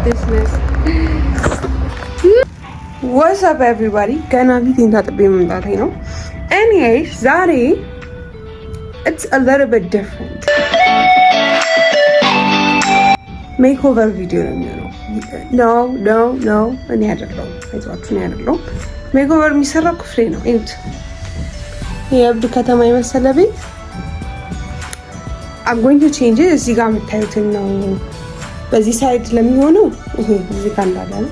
this mess. What's up everybody? ገና ፊቴን ታጥቤ መምጣቴ ነው። Anyways, ዛሬ it's a little bit different. Makeover video ነው የሚሆነው። No, እኔ አይደለሁም። አይዟችሁ እኔ አይደለሁም። Makeover የሚሰራው ክፍሌ ነው። እዩት። የእብድ ከተማ የመሰለ ቤት I'm going to change it. እዚህ ጋር የምታዩትን ነው። በዚህ ሳይድ ለሚሆነው ይሄ እዚህ ጋር እንዳለ ነው።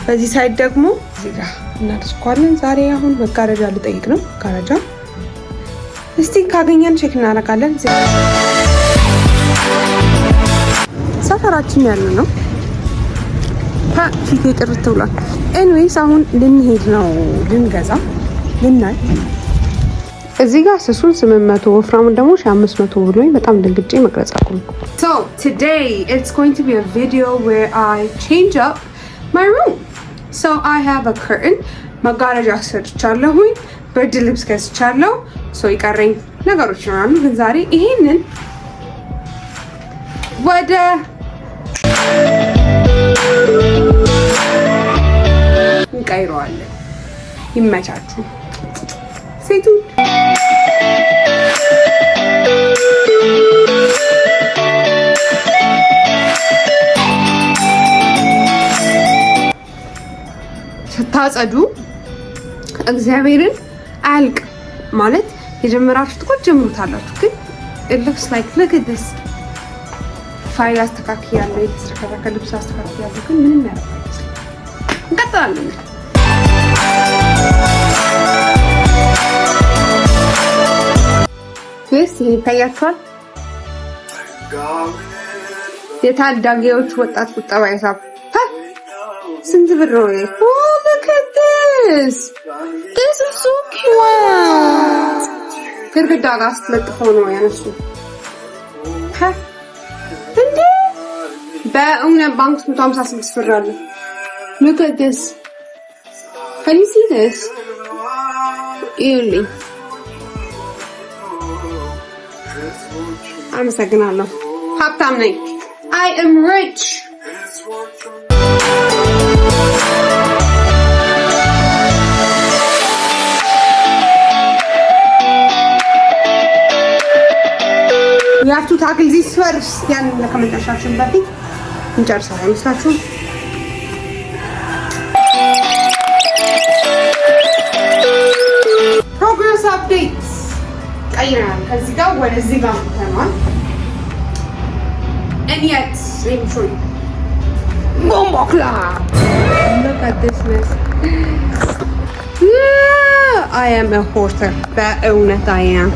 በዚህ ሳይድ ደግሞ እዚህ ጋር እናደርገዋለን። ዛሬ አሁን መጋረጃ ልጠይቅ ነው። መጋረጃ እስቲ ካገኘን ቼክ እናደርጋለን። ሰፈራችን ያለ ነው። ፊቴ ጥርት ብሏል። ኤኒዌይስ አሁን ልንሄድ ነው ልንገዛ ልናይ። እዚህ ጋር ስሱን 800 ወፍራሙን ደግሞ 500 ብሎኝ በጣም ደንግጬ መቅረጽ አቆምኩ። So today it's going to be a video where I change up my room. So I have a curtain. መጋረጃ ሰርቻለሁኝ፣ ብርድ ልብስ ገዝቻለሁ። So ይቀረኝ ነገሮች ይኖራሉ። ግን ዛሬ ይሄንን ወደ እንቀይረዋለን። ይመቻችሁ ሴቱ ስታጸዱ እግዚአብሔርን አልቅ ማለት የጀመራችሁት እኮ ጀምሩታላችሁ። ግን it looks like look at this ፋይል አስተካክያለሁ፣ የተስተካከለ ልብስ አስተካክያለሁ። ግን ምንም ያደርጋል። እንቀጥላለን። ወይስ ይታያችኋል? የታዳጊዎች ወጣት ቁጠባ ሂሳብ ስንት ብር ነው? Oh look at this. This is so cute. ግድግዳ ጋር ስትለጥፈው ነው ያነሱ። እንዴ በእውነት ባንክ 156 ብር አለ። Look at this. Can you see this? Really? አመሰግናለሁ። ሀብታም ነኝ። I am rich. We have to tackle this first. ያን ለከመጨረሻችን በፊት እንጨርሳለን አይመስላችሁም? Progress updates. ቀይረናል። ከዚህ ጋር ወደዚህ ጋር ተማን and yet let me show you. Bomba clap. Look at this mess. Yeah, I am a hoarder. በእውነት I am.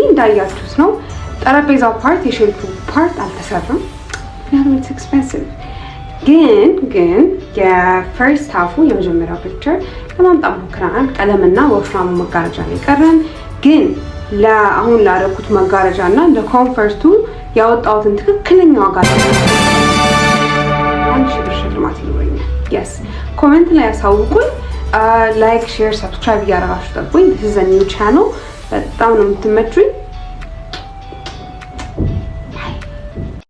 እንዳያችሁት ነው። ጠረጴዛው ፓርት የሼልፉ ፓርት አልተሰራም። ምክንያቱም it's expensive። ግን የፈርስት ሃፉ የመጀመሪያው ፒክቸር ለማምጣት ሞክረናል። ቀለምና ወፍራሙ መጋረጃ ነው የቀረን። ግን ለአሁን ላደረኩት መጋረጃና ለኮንፈርቱ ያወጣሁትን ትክክለኛ ዋጋ አንቺ ብሽልማት ይኖረኛል። yes ኮሜንት ላይ ያሳውቁኝ። ላይክ ሼር ሰብስክራይብ እያደረጋችሁ ጠብቁኝ። this is a new channel። በጣም ነው የምትመቹኝ።